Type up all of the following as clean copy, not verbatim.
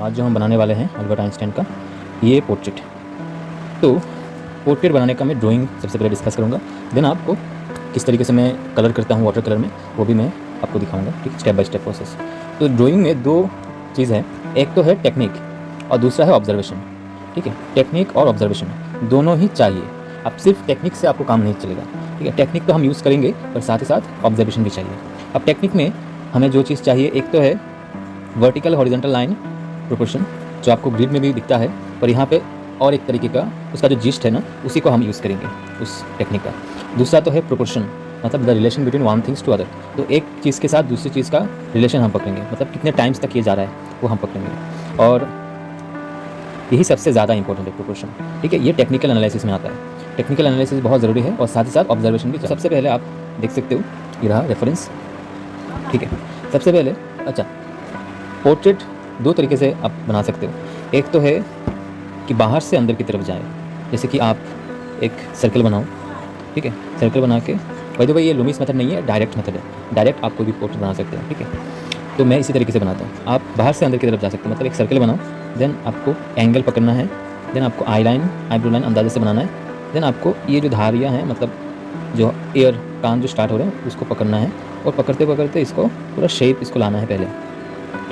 तो आज जो हम बनाने वाले हैं अल्बर्ट आइंस्टाइन का ये पोर्ट्रेट। तो पोर्ट्रेट बनाने का मैं ड्राइंग सबसे पहले डिस्कस करूँगा, देन आपको किस तरीके से मैं कलर करता हूँ वाटर कलर में वो भी मैं आपको दिखाऊंगा, ठीक, स्टेप बाय स्टेप प्रोसेस। तो ड्राइंग में दो चीज़ है, एक तो है टेक्निक और दूसरा है ऑब्जर्वेशन। ठीक है, टेक्निक और ऑब्जर्वेशन दोनों ही चाहिए। अब सिर्फ टेक्निक से आपको काम नहीं चलेगा, ठीक है। टेक्निक तो हम यूज़ करेंगे पर साथ ही साथ ऑब्जर्वेशन भी चाहिए। अब टेक्निक में हमें जो चीज़ चाहिए, एक तो है वर्टिकल हॉरिजॉन्टल लाइन प्रोपोर्शन, जो आपको ग्रिड में भी दिखता है, पर यहाँ पे और एक तरीके का उसका जो जिस्ट है ना, उसी को हम यूज़ करेंगे उस टेक्निक का। दूसरा तो है प्रोपोर्शन, मतलब the relation between one things to other. तो एक चीज़ के साथ दूसरी चीज़ का रिलेशन हम पकड़ेंगे, मतलब कितने टाइम्स तक ये जा रहा है वो हम पकड़ेंगे, और यही सबसे ज़्यादा इंपॉर्टेंट है प्रोपोर्शन। ठीक है, ये टेक्निकल एनालिसिस में आता है। टेक्निकल एनालिसिस बहुत ज़रूरी है और साथ ही साथ ऑब्जर्वेशन भी। सबसे पहले आप देख सकते हो, ये रहा रेफरेंस। ठीक है, सबसे पहले अच्छा, पोर्ट्रेट दो तरीके से आप बना सकते हो। एक तो है कि बाहर से अंदर की तरफ जाए, जैसे कि आप एक सर्कल बनाओ, ठीक है, सर्कल बना के, भाई तो भाई ये लुमिस मेथड नहीं है, डायरेक्ट मेथड है। डायरेक्ट आप कोई भी पोर्ट्रेट बना सकते हो, ठीक है। तो मैं इसी तरीके से बनाता हूँ। आप बाहर से अंदर की तरफ जा सकते हो, मतलब एक सर्कल बनाओ, देन आपको एंगल पकड़ना है, देन आपको आई लाइन, आईब्रो लाइन अंदाजे से बनाना है, देन आपको ये जो धारियाँ हैं, मतलब जो एयर कान जो स्टार्ट हो रहे हैं उसको पकड़ना है, और पकड़ते पकड़ते इसको पूरा शेप इसको लाना है पहले,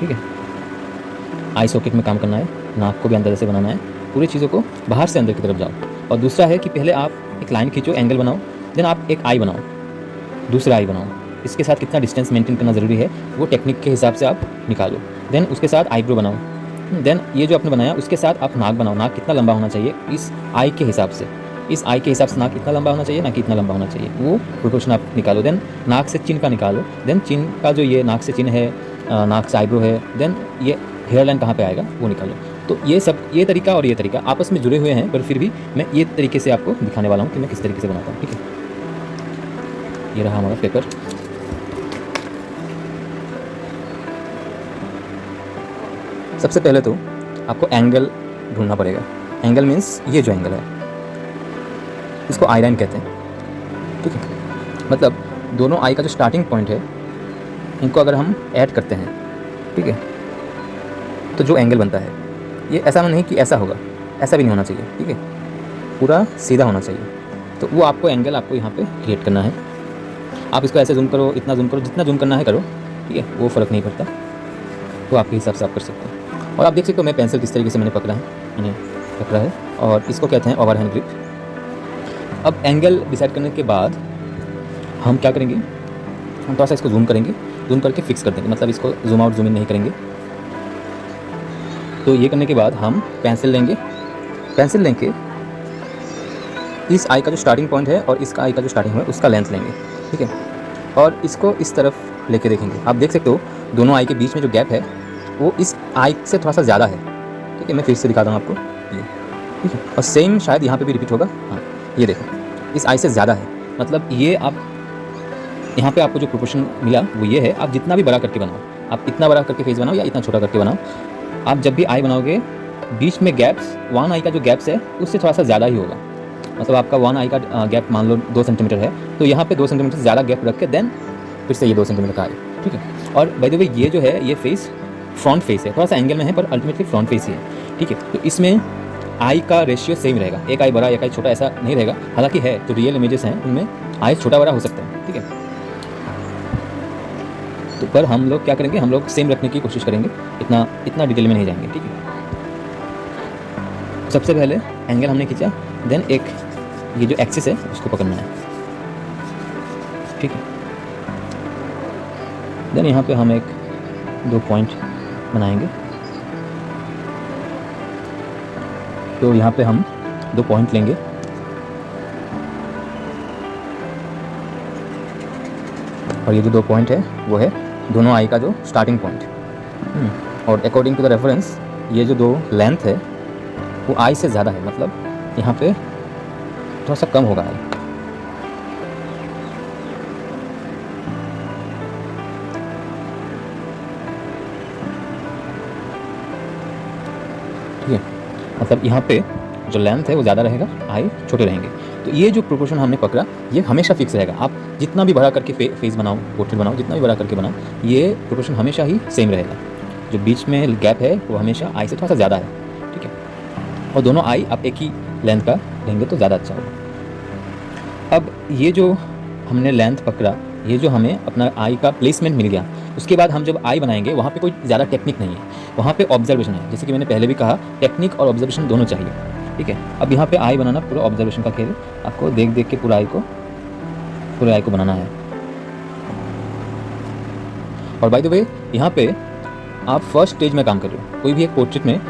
ठीक है। आई सॉकेट में काम करना है, नाक को भी अंदाजे से बनाना है, पूरी चीज़ों को बाहर से अंदर की तरफ जाओ। और दूसरा है कि पहले आप एक लाइन खींचो, एंगल बनाओ, देन आप एक आई बनाओ, दूसरा आई बनाओ। इसके साथ कितना डिस्टेंस मेंटेन करना ज़रूरी है वो टेक्निक के हिसाब से आप निकालो। देन उसके साथ आईब्रो बनाओ, देन ये जो आपने बनाया उसके साथ आप नाक बनाओ। नाक कितना लंबा होना चाहिए इस आई के हिसाब से, इस आई के हिसाब से नाक कितना लंबा होना चाहिए, ना कितना लंबा होना चाहिए, वो प्रोपोर्शन आप निकालो। देन नाक से चिन का निकालो, देन चिन का जो ये नाक से चिन है, नाक से आईब्रो है, देन ये हेयर लाइन कहाँ पे आएगा वो निकालो। तो ये सब, ये तरीका और ये तरीका आपस में जुड़े हुए हैं, पर फिर भी मैं ये तरीके से आपको दिखाने वाला हूँ कि मैं किस तरीके से बनाता हूँ, ठीक है। ये रहा हमारा पेपर। सबसे पहले तो आपको एंगल ढूंढना पड़ेगा। एंगल मीन्स ये जो एंगल है इसको आई लाइन कहते हैं, ठीक है। मतलब दोनों आई का जो स्टार्टिंग पॉइंट है इनको अगर हम ऐड करते हैं, ठीक है, तो जो एंगल बनता है ये ऐसा नहीं कि ऐसा होगा, ऐसा भी नहीं होना चाहिए, ठीक है, पूरा सीधा होना चाहिए। तो वो आपको एंगल आपको यहाँ पे क्रिएट करना है। आप इसको ऐसे जूम करो, इतना जूम करो, जितना जूम करना है करो, ठीक है, वो फ़र्क नहीं पड़ता, तो आपके हिसाब से आप कर सकते हैं। और आप देख सकते हो मैं पेंसिल किस तरीके से मैंने पकड़ा है, और इसको कहते हैं ओवरहैंड ग्रिप। अब एंगल डिसाइड करने के बाद हम क्या करेंगे, हम थोड़ा सा इसको जूम करेंगे, जूम करके फिक्स कर देंगे, मतलब इसको जूम आउट जूम इन नहीं करेंगे। तो ये करने के बाद हम पेंसिल लेंगे, पेंसिल लेंगे इस आई का जो स्टार्टिंग पॉइंट है और इसका आई का जो स्टार्टिंग है उसका लेंथ लेंगे, ठीक है, और इसको इस तरफ लेके देखेंगे। आप देख सकते हो दोनों आई के बीच में जो गैप है वो इस आई से थोड़ा सा ज़्यादा है, ठीक है। मैं फिर से दिखाता हूँ आपको, ये ठीक है, और सेम शायद यहाँ पे भी रिपीट होगा। हाँ, ये देखो इस आई से ज़्यादा है, मतलब ये आप यहाँ पे आपको जो प्रोपोर्शन मिला वो ये है। आप जितना भी बड़ा करके बनाओ, आप इतना बड़ा करके फेस बनाओ या इतना छोटा करके बनाओ, आप जब भी आई बनाओगे बीच में गैप्स, वन आई का जो गैप्स है उससे थोड़ा सा ज़्यादा ही होगा। मतलब आपका वन आई का गैप मान लो 2 सेंटीमीटर है, तो यहाँ पे 2 सेंटीमीटर ज़्यादा गैप रख के देन फिर से ये 2 सेंटीमीटर का आए, ठीक है। और बाय द वे ये जो है ये फेस फ्रंट फेस है, थोड़ा सा एंगल में है पर अल्टीमेटली फ्रंट फेस ही है, ठीक है। तो इसमें आई का रेशियो सेम रहेगा, एक आई बड़ा एक आई छोटा ऐसा नहीं रहेगा। हालांकि है जो रियल इमेजेस हैं उनमें आई छोटा बड़ा हो सकता है, ठीक है। तो पर हम लोग क्या करेंगे, हम लोग सेम रखने की कोशिश करेंगे, इतना डिटेल में नहीं जाएंगे, ठीक है। सबसे पहले एंगल हमने खींचा, देन एक ये जो एक्सिस है उसको पकड़ना है, ठीक है। देन यहाँ पे हम एक 2 पॉइंट बनाएंगे। तो यहाँ पे हम 2 पॉइंट लेंगे, और ये जो 2 पॉइंट है वो है दोनों आई का जो स्टार्टिंग पॉइंट। और अकॉर्डिंग टू द रेफरेंस ये जो 2 लेंथ है वो आई से ज़्यादा है, मतलब यहाँ पे थोड़ा सा कम होगा आई, ठीक है। मतलब यहाँ पे जो लेंथ है वो ज़्यादा रहेगा, आई छोटे रहेंगे। तो ये जो प्रोपोर्शन हमने पकड़ा ये हमेशा फिक्स रहेगा। आप जितना भी बड़ा करके फेस बनाओ, पोर्ट्रेट बनाओ, जितना भी बड़ा करके बनाओ, ये प्रोपोर्शन हमेशा ही सेम रहेगा। जो बीच में गैप है वो हमेशा आई से थोड़ा सा ज़्यादा है, ठीक है। और दोनों आई आप एक ही लेंथ का लेंगे तो ज़्यादा अच्छा होगा। अब ये जो हमने लेंथ पकड़ा, ये जो हमें अपना आई का प्लेसमेंट मिल गया, उसके बाद हम जब आई बनाएंगे वहाँ पे कोई ज़्यादा टेक्निक नहीं है, वहाँ पे ऑब्जर्वेशन है। जैसे कि मैंने पहले भी कहा, टेक्निक और ऑब्जर्वेशन दोनों चाहिए, ठीक है। अब यहाँ पे आई बनाना पूरा ऑब्जर्वेशन का खेल, आपको देख देख के पूरे आई को बनाना है। और बाय द वे यहाँ पे आप फर्स्ट स्टेज में काम कर रहे हो। कोई भी एक पोर्ट्रेट में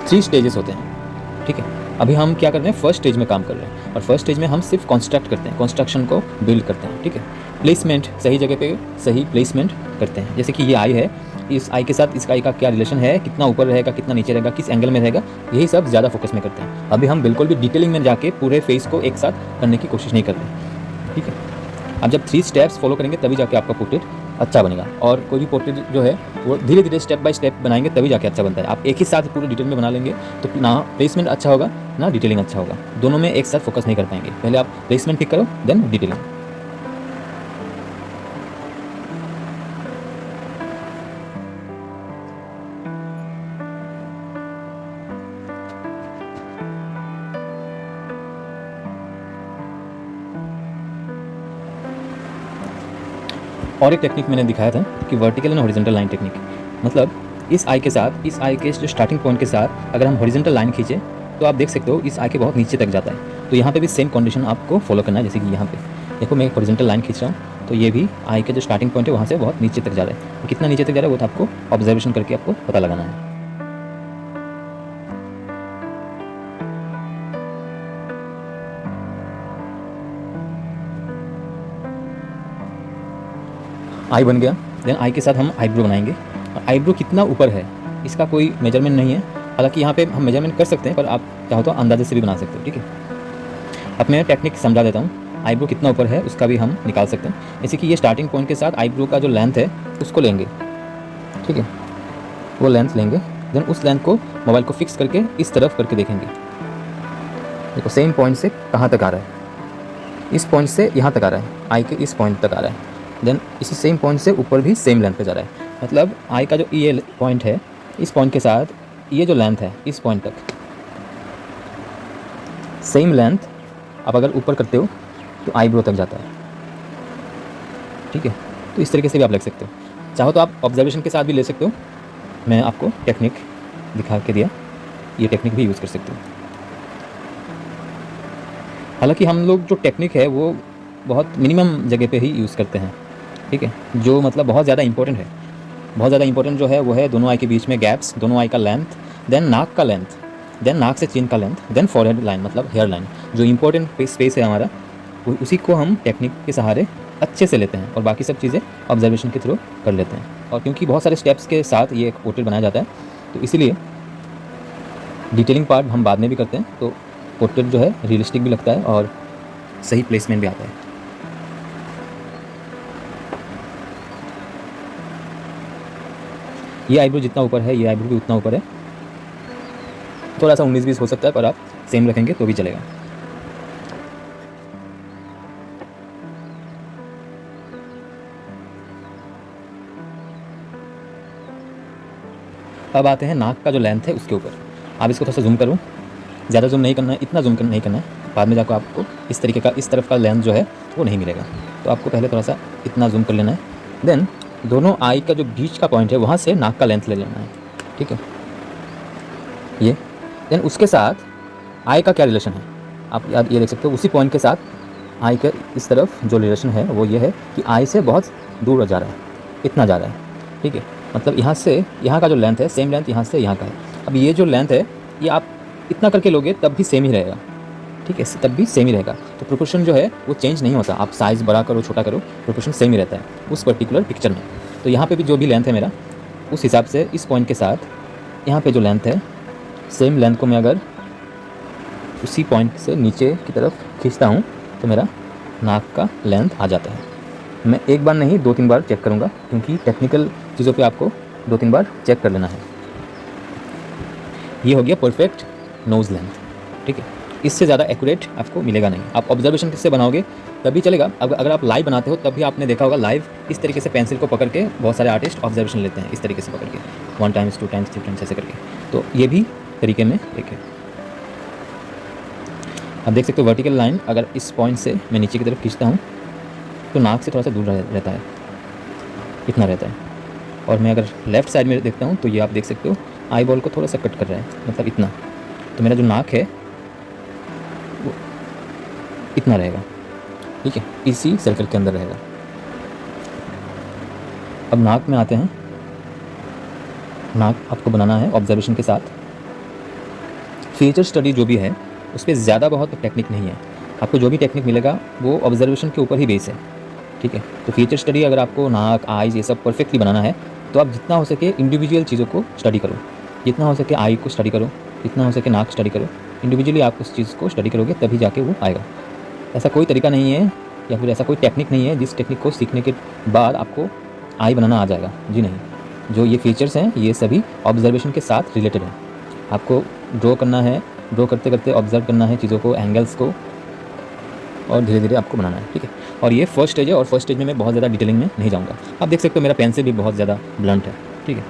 3 स्टेजेस होते हैं, ठीक है। अभी हम क्या कर रहे हैं, फर्स्ट स्टेज में काम कर रहे हैं, और फर्स्ट स्टेज में हम सिर्फ कंस्ट्रक्ट करते हैं, कंस्ट्रक्शन को बिल्ड करते हैं, ठीक है। प्लेसमेंट, सही जगह पे सही प्लेसमेंट करते हैं। जैसे कि ये आई है, इस आई के साथ इस आई का क्या रिलेशन है, कितना ऊपर रहेगा, कितना नीचे रहेगा, किस एंगल में रहेगा, यही सब ज़्यादा फोकस में करते हैं। अभी हम बिल्कुल भी डिटेलिंग में जाके पूरे फेस को एक साथ करने की कोशिश नहीं कर रहे, ठीक है। आप जब 3 स्टेप्स फॉलो करेंगे तभी जाके आपका पोर्ट्रेट अच्छा बनेगा। और कोई भी पोर्ट्रेट जो है वो धीरे धीरे स्टेप बाय स्टेप बनाएंगे तभी जाके अच्छा बनता है। आप एक ही साथ पूरे डिटेल में बना लेंगे तो ना प्लेसमेंट अच्छा होगा ना डिटेलिंग अच्छा होगा, दोनों में एक साथ फोकस नहीं कर पाएंगे। पहले आप प्लेसमेंट ठीक करो, देन डिटेलिंग। और एक टेक्निक मैंने दिखाया था कि vertical and horizontal line technique, मतलब इस आई के साथ, इस आई के जो स्टार्टिंग पॉइंट के साथ अगर हम हॉरिजॉन्टल लाइन खींचे तो आप देख सकते हो इस आई के बहुत नीचे तक जाता है। तो यहाँ पे भी सेम कंडीशन आपको फॉलो करना है। जैसे कि यहाँ पे देखो मैं एक हॉरिजॉन्टल लाइन खींच रहा हूँ तो ये भी आई के जो स्टार्टिंग पॉइंट है वहाँ से बहुत नीचे तक जा रहा है। कितना नीचे तक जा रहा है वो तो आपको ऑब्जर्वेशन करके आपको पता लगाना है। आई बन गया, देन आई के साथ हम आईब्रो बनाएंगे। आईब्रो कितना ऊपर है इसका कोई मेजरमेंट नहीं है, हालांकि यहाँ पे हम मेजरमेंट कर सकते हैं पर आप चाहो तो अंदाजे से भी बना सकते हो, ठीक है। अब मैं टेक्निक समझा देता हूँ। आईब्रो कितना ऊपर है उसका भी हम निकाल सकते हैं। जैसे कि ये स्टार्टिंग पॉइंट के साथ आईब्रो का जो लेंथ है उसको लेंगे, ठीक है, वो लेंथ लेंगे। देन उस लेंथ को मोबाइल को फिक्स करके इस तरफ करके देखेंगे। देखो सेम पॉइंट से कहाँ तक आ रहा है, इस पॉइंट से यहाँ तक आ रहा है, आई के इस पॉइंट तक आ रहा है। देन इसी सेम पॉइंट से ऊपर भी सेम लेंथ पे जा रहा है। मतलब आई का जो ये पॉइंट है, इस पॉइंट के साथ ये जो लेंथ है इस पॉइंट तक सेम लेंथ आप अगर ऊपर करते हो तो आईब्रो तक जाता है, ठीक है। तो इस तरीके से भी आप लिख सकते हो। चाहो तो आप ऑब्जर्वेशन के साथ भी ले सकते हो। मैं आपको टेक्निक दिखा के दिया, ये टेक्निक भी यूज़ कर सकते हो। हालांकि हम लोग जो टेक्निक है वो बहुत मिनिमम जगह पे ही यूज़ करते हैं, ठीक है। जो मतलब बहुत ज़्यादा इंपॉर्टेंट है, बहुत ज़्यादा इंपॉर्टेंट जो है वो है दोनों आई के बीच में गैप्स, दोनों आई का लेंथ, देन नाक का लेंथ, देन नाक से चिन का लेंथ, देन फॉरहेड लाइन मतलब हेयर लाइन। जो इंपॉर्टेंट स्पेस है हमारा उसी को हम टेक्निक के सहारे अच्छे से लेते हैं और बाकी सब चीज़ें ऑब्जर्वेशन के थ्रू कर लेते हैं। और क्योंकि बहुत सारे स्टेप्स के साथ ये एक पोर्ट्रेट बनाया जाता है तो इसीलिए डिटेलिंग पार्ट हम बाद में भी करते हैं, तो पोर्ट्रेट जो है रियलिस्टिक भी लगता है और सही प्लेसमेंट भी आता है। ये आईब्रो जितना ऊपर है ये आईब्रो भी उतना ऊपर है, थोड़ा सा 19-20 हो सकता है पर आप सेम रखेंगे तो भी चलेगा। अब आते हैं नाक का जो लेंथ है उसके ऊपर। आप इसको थोड़ा सा जूम करूँ, ज़्यादा जूम नहीं करना है, इतना जूम नहीं करना है, बाद में जाकर आपको इस तरीके का इस तरफ का लेंथ जो है वो नहीं मिलेगा। तो आपको पहले थोड़ा सा इतना जूम कर लेना है। देन दोनों आई का जो बीच का पॉइंट है वहाँ से नाक का लेंथ ले लेना है, ठीक है, ये। देन उसके साथ आई का क्या रिलेशन है आप ये देख सकते हो। उसी पॉइंट के साथ आई के इस तरफ जो रिलेशन है वो ये है कि आई से बहुत दूर जा रहा है, इतना जा रहा है, ठीक है। मतलब यहाँ से यहाँ का जो लेंथ है सेम लेंथ यहाँ से यहाँ का है। अब ये जो लेंथ है ये आप इतना करके लोगे तब भी सेम ही रहेगा, ठीक है, तब भी सेम ही रहेगा। तो प्रोपोर्शन जो है वो चेंज नहीं होता, आप साइज़ बड़ा करो छोटा करो प्रोपोर्शन सेम ही रहता है उस पर्टिकुलर पिक्चर में। तो यहाँ पे भी जो भी लेंथ है मेरा उस हिसाब से इस पॉइंट के साथ यहाँ पे जो लेंथ है सेम लेंथ को मैं अगर उसी पॉइंट से नीचे की तरफ खींचता हूँ तो मेरा नाक का लेंथ आ जाता है। मैं एक बार नहीं 2-3 बार चेक करूँगा क्योंकि टेक्निकल चीज़ों पे आपको 2-3 बार चेक कर लेना है। ये हो गया परफेक्ट नोज़ लेंथ, ठीक है। इससे ज़्यादा एक्यूरेट आपको मिलेगा नहीं। आप ऑब्जर्वेशन किससे बनाओगे तभी चलेगा। अगर आप लाइव बनाते हो तब भी आपने देखा होगा, लाइव इस तरीके से पेंसिल को पकड़ के बहुत सारे आर्टिस्ट ऑब्जर्वेशन लेते हैं, इस तरीके से पकड़ के 1 टाइम्स 2 टाइम्स 3 टाइम्स ऐसे करके। तो ये भी तरीके में एक है। आप देख सकते हो वर्टिकल लाइन अगर इस पॉइंट से मैं नीचे की तरफ खींचता हूँ तो नाक से थोड़ा सा दूर रहता है, इतना रहता है। और मैं अगर लेफ़्ट साइड में देखता हूँ तो ये आप देख सकते हो आई बॉल को थोड़ा सा कट कर रहा है, मतलब इतना। तो मेरा जो नाक है वो इतना रहेगा, ठीक है, इसी सर्कल के अंदर रहेगा। अब नाक में आते हैं। नाक आपको बनाना है ऑब्जर्वेशन के साथ। फीचर स्टडी जो भी है उस पर ज़्यादा बहुत टेक्निक नहीं है। आपको जो भी टेक्निक मिलेगा वो ऑब्जर्वेशन के ऊपर ही बेस है, ठीक है। तो फीचर स्टडी अगर आपको नाक, आईज ये सब परफेक्टली बनाना है तो आप जितना हो सके इंडिविजुअल चीज़ों को स्टडी करो। जितना हो सके आई को स्टडी करो, जितना हो सके नाक स्टडी करो। इंडिविजुअली आप उस चीज़ को स्टडी करोगे तभी जाके वो आएगा। ऐसा कोई तरीका नहीं है या फिर ऐसा कोई टेक्निक नहीं है जिस टेक्निक को सीखने के बाद आपको आई बनाना आ जाएगा, जी नहीं। जो ये फीचर्स हैं ये सभी ऑब्जर्वेशन के साथ रिलेटेड हैं। आपको ड्रॉ करना है, ड्रॉ करते करते ऑब्जर्व करना है चीज़ों को, एंगल्स को, और धीरे धीरे आपको बनाना है, ठीक है। और ये फर्स्ट स्टेज है और फर्स्ट स्टेज में मैं बहुत ज़्यादा डिटेलिंग में नहीं जाऊँगा। आप देख सकते हो मेरा पेंसिल भी बहुत ज़्यादा ब्लंट है, ठीक है।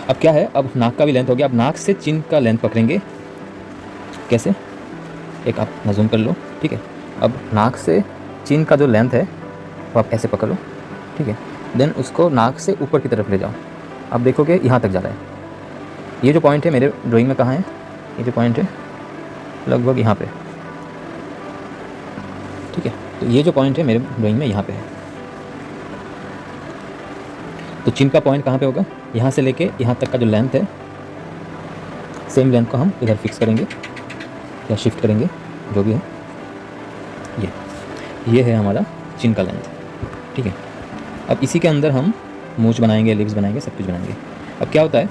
अब क्या है, अब नाक का भी लेंथ हो गया। अब नाक से चिन का लेंथ पकड़ेंगे। कैसे, एक आप जूम कर लो, ठीक है। अब नाक से चिन का जो लेंथ है वो आप ऐसे पकड़ लो, ठीक है। देन उसको नाक से ऊपर की तरफ ले जाओ। अब देखोगे यहाँ तक जा रहा है। ये जो पॉइंट है मेरे ड्राइंग में कहाँ है, ये जो पॉइंट है लगभग यहाँ पे, ठीक है। तो ये जो पॉइंट है मेरे ड्राइंग में यहाँ पे है। तो चिन का पॉइंट कहाँ पे होगा, यहाँ से लेके यहाँ तक का जो लेंथ है, सेम लेंथ को हम इधर फिक्स करेंगे या शिफ्ट करेंगे, जो भी है। ये है हमारा चिन का लेंथ, ठीक है। अब इसी के अंदर हम मूंछ बनाएंगे, लिप्स बनाएंगे, सब कुछ बनाएंगे। अब क्या होता है,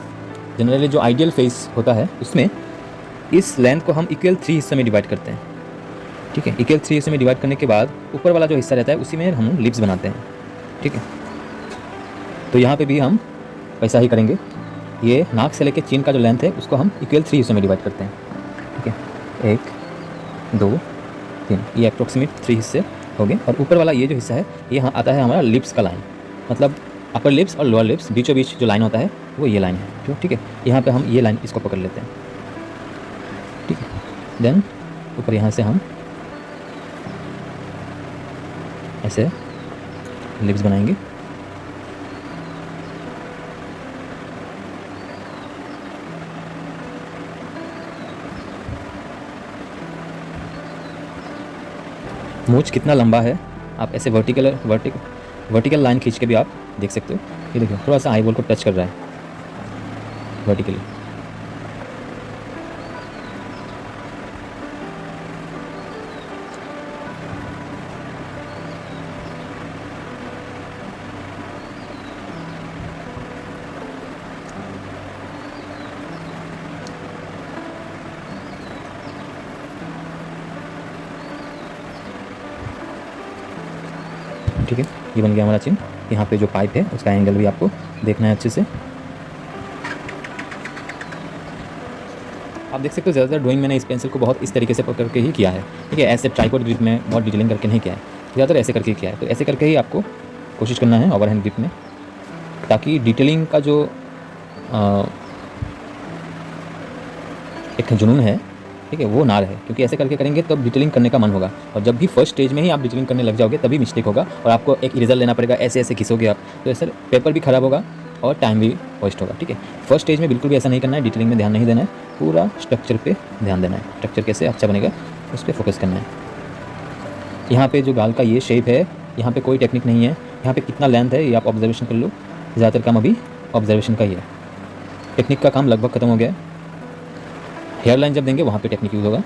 जनरली जो आइडियल फेस होता है उसमें इस लेंथ को हम इक्वल 3 हिस्से में डिवाइड करते हैं, ठीक है। इक्वल 3 हिस्से में डिवाइड करने के बाद ऊपर वाला जो हिस्सा रहता है उसी में हम लिप्स बनाते हैं, ठीक है। तो यहाँ पे भी हम वैसा ही करेंगे। ये नाक से लेके चिन का जो लेंथ है उसको हम इक्वल 3 हिस्सों में डिवाइड करते हैं, ठीक है। 1 2 3, ये अप्रोक्सीमेट 3 हिस्से हो गए। और ऊपर वाला ये जो हिस्सा है ये आता है हमारा लिप्स का लाइन, मतलब अपर लिप्स और लोअर लिप्स बीचों बीच जो लाइन होता है वो ये लाइन है, ठीक है। यहाँ पे हम ये लाइन इसको पकड़ लेते हैं, ठीक है। देन ऊपर यहाँ से हम ऐसे लिप्स बनाएंगे। मूंछ कितना लंबा है आप ऐसे वर्टिकल लाइन खींच के भी आप देख सकते हो। ये देखो थोड़ा सा आई बॉल को टच कर रहा है वर्टिकली। ठीक है, ये बन गया हमारा चिन्ह। यहाँ पे जो पाइप है उसका एंगल भी आपको देखना है अच्छे से। आप देख सकते हो ज़्यादातर ड्राइंग मैंने इस पेंसिल को बहुत इस तरीके से पकड़ के ही किया है, ठीक है। ऐसे ट्राइपॉड ग्रिप में बहुत डिटेलिंग करके नहीं किया है, ज़्यादातर ऐसे करके किया है। तो ऐसे करके ही आपको कोशिश करना है ओवरहैंड ग्रिप में, ताकि डिटेलिंग का जो एक जुनून है, ठीक है, वो ना रहे। क्योंकि ऐसे करके करेंगे तब डिटेलिंग करने का मन होगा, और जब भी फर्स्ट स्टेज में ही आप डिटेलिंग करने लग जाओगे तभी मिस्टेक होगा और आपको एक इरेजर लेना पड़ेगा। ऐसे ऐसे घिसोगे आप तो ऐसे पेपर भी ख़राब होगा और टाइम भी वेस्ट होगा, ठीक है। फर्स्ट स्टेज में बिल्कुल भी ऐसा नहीं करना है, डिटेलिंग में ध्यान नहीं देना है, पूरा स्ट्रक्चर पे ध्यान देना है। स्ट्रक्चर कैसे अच्छा बनेगा उस पर फोकस करना है। यहाँ पे जो गाल का ये शेप है, यहाँ पे कोई टेक्निक नहीं है। यहाँ पे कितना लेंथ है ये आप ऑब्जर्वेशन कर लो। ज़्यादातर काम अभी ऑब्जर्वेशन का ही है, टेक्निक का काम लगभग ख़त्म हो गया है। हेयर लाइन जब देंगे वहाँ पे टेक्निक यूज़ होगा।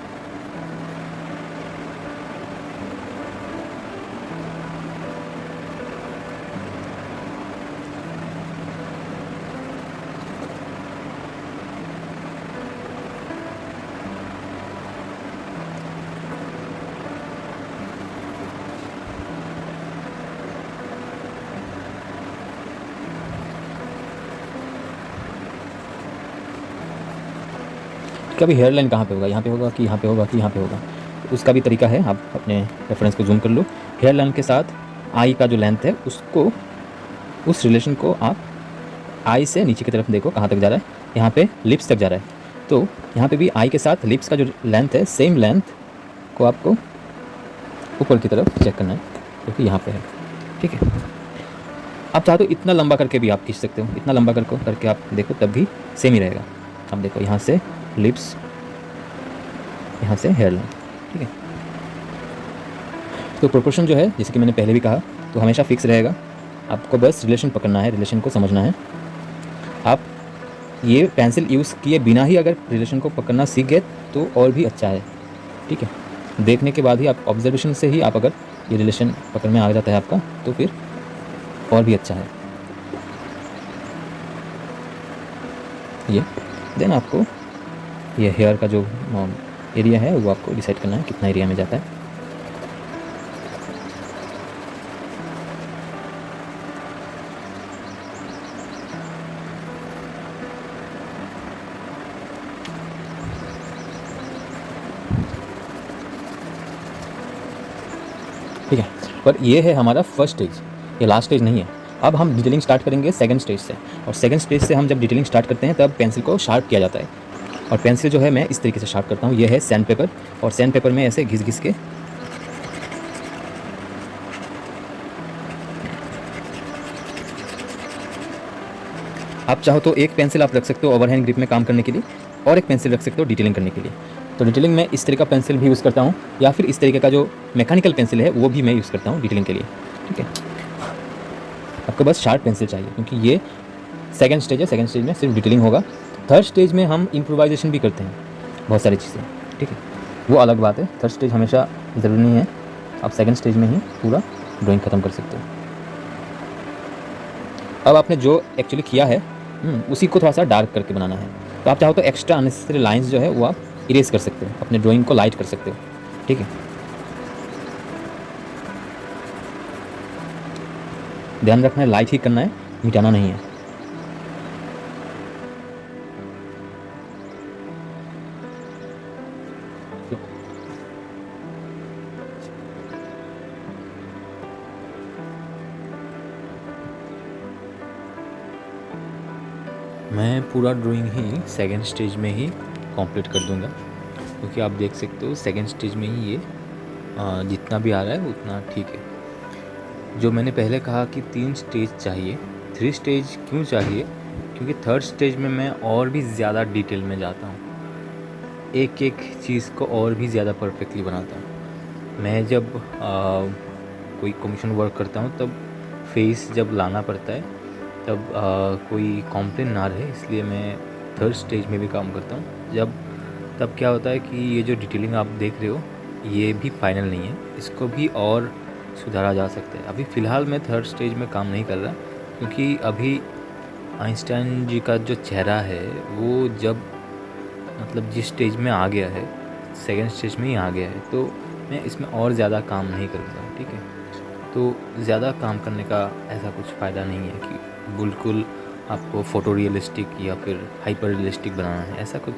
इसका भी हेयर लाइन कहाँ पे होगा, यहाँ पे होगा कि यहाँ पे होगा कि यहाँ पे होगा, तो उसका भी तरीका है। आप अपने रेफरेंस को जूम कर लो। हेयर लाइन के साथ आई का जो लेंथ है उसको, उस रिलेशन को आप आई से नीचे की तरफ देखो कहाँ तक जा रहा है, यहाँ पे लिप्स तक जा रहा है। तो यहाँ पे भी आई के साथ लिप्स का जो लेंथ है, सेम लेंथ को आपको ऊपर की तरफ चेक करना है, क्योंकि यहाँ पे है। ठीक है, आप चाहो तो इतना लंबा करके भी आप खींच सकते हो, इतना लंबा करके आप देखो तब भी सेम ही रहेगा। आप देखो यहाँ से लिप्स, यहाँ से हेयर लाइन। ठीक है, तो प्रोपोर्शन जो है, जैसे कि मैंने पहले भी कहा, तो हमेशा फिक्स रहेगा। आपको बस रिलेशन पकड़ना है, रिलेशन को समझना है। आप ये पेंसिल यूज़ किए बिना ही अगर रिलेशन को पकड़ना सीख गए तो और भी अच्छा है। ठीक है, देखने के बाद ही आप, ऑब्जर्वेशन से ही आप अगर ये रिलेशन पकड़ में आ जाता है आपका, तो फिर और भी अच्छा है ये। देन आपको ये हेयर का जो एरिया है वो आपको डिसाइड करना है कितना एरिया में जाता है। ठीक है, पर ये है हमारा फर्स्ट स्टेज, ये लास्ट स्टेज नहीं है। अब हम डिटेलिंग स्टार्ट करेंगे सेकंड स्टेज से, और सेकंड स्टेज से हम जब डिटेलिंग स्टार्ट करते हैं तब पेंसिल को शार्प किया जाता है। और पेंसिल जो है मैं इस तरीके से शार्प करता हूँ, ये है सैंड पेपर, और सैंड पेपर में ऐसे घिस घिस के आप चाहो तो एक पेंसिल आप रख सकते हो ओवरहैंड ग्रिप में काम करने के लिए, और एक पेंसिल रख सकते हो डिटेलिंग करने के लिए। तो डिटेलिंग में इस तरह का पेंसिल भी यूज़ करता हूँ, या फिर इस तरीके का जो मैकेनिकल पेंसिल है वो भी मैं यूज़ करता हूँ डिटेलिंग के लिए। ठीक है, आपको बस शार्प पेंसिल चाहिए, क्योंकि ये सेकंड स्टेज है। सेकंड स्टेज में सिर्फ डिटेलिंग होगा। थर्ड स्टेज में हम इम्प्रोवाइजेशन भी करते हैं बहुत सारी चीज़ें। ठीक है, वो अलग बात है। थर्ड स्टेज हमेशा ज़रूरी नहीं है, आप सेकंड स्टेज में ही पूरा ड्राइंग ख़त्म कर सकते हो। अब आपने जो एक्चुअली किया है उसी को थोड़ा सा डार्क करके बनाना है, तो आप चाहो तो एक्स्ट्रा अननेसेसरी लाइंस जो है वो आप इरेज कर सकते हो, अपने ड्राइंग को लाइट कर सकते हो। ठीक है, ध्यान रखना है लाइट ही करना है, मिटाना नहीं है। मैं पूरा ड्राइंग ही सेकंड स्टेज में ही कंप्लीट कर दूंगा, क्योंकि आप देख सकते हो सेकंड स्टेज में ही ये जितना भी आ रहा है उतना ठीक है। जो मैंने पहले कहा कि 3 स्टेज चाहिए, 3 स्टेज क्यों चाहिए, क्योंकि थर्ड स्टेज में मैं और भी ज़्यादा डिटेल में जाता हूँ, एक एक चीज़ को और भी ज़्यादा परफेक्टली बनाता हूँ। मैं जब कोई कमीशन वर्क करता हूँ तब फेस जब लाना पड़ता है तब कोई कॉम्प्लेन ना रहे, इसलिए मैं थर्ड स्टेज में भी काम करता हूँ। तब क्या होता है कि ये जो डिटेलिंग आप देख रहे हो ये भी फाइनल नहीं है, इसको भी और सुधारा जा सकता है। अभी फ़िलहाल मैं थर्ड स्टेज में काम नहीं कर रहा, क्योंकि अभी आइंस्टाइन जी का जो चेहरा है वो जब मतलब जिस स्टेज में आ गया है, सेकंड स्टेज में ही आ गया है, तो मैं इसमें और ज़्यादा काम नहीं करूँगा। ठीक है, तो ज़्यादा काम करने का ऐसा कुछ फ़ायदा नहीं है कि बिल्कुल आपको फ़ोटो रियलिस्टिक या फिर हाइपर रियलिस्टिक बनाना है, ऐसा कुछ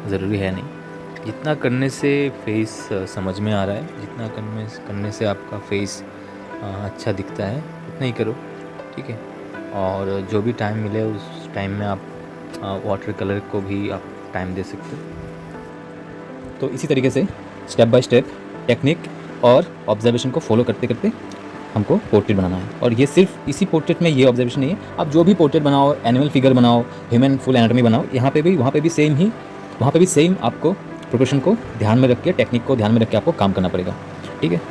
ज़रूरी है नहीं। जितना करने से फेस समझ में आ रहा है, जितना करने से आपका फेस अच्छा दिखता है उतना ही करो। ठीक है, और जो भी टाइम मिले उस टाइम में आप वाटर कलर को भी आप टाइम दे सकते हो। तो इसी तरीके से स्टेप बाय स्टेप टेक्निक और ऑब्जर्वेशन को फॉलो करते करते हमको पोर्ट्रेट बनाना है। और ये सिर्फ इसी पोर्ट्रेट में ये ऑब्जर्वेशन नहीं है, आप जो भी पोर्ट्रेट बनाओ, एनिमल फिगर बनाओ, ह्यूमन फुल एनाटॉमी बनाओ, यहाँ पे भी वहाँ पे भी सेम आपको प्रोपोर्शन को ध्यान में रख के, टेक्निक को ध्यान में रख के आपको काम करना पड़ेगा। ठीक है।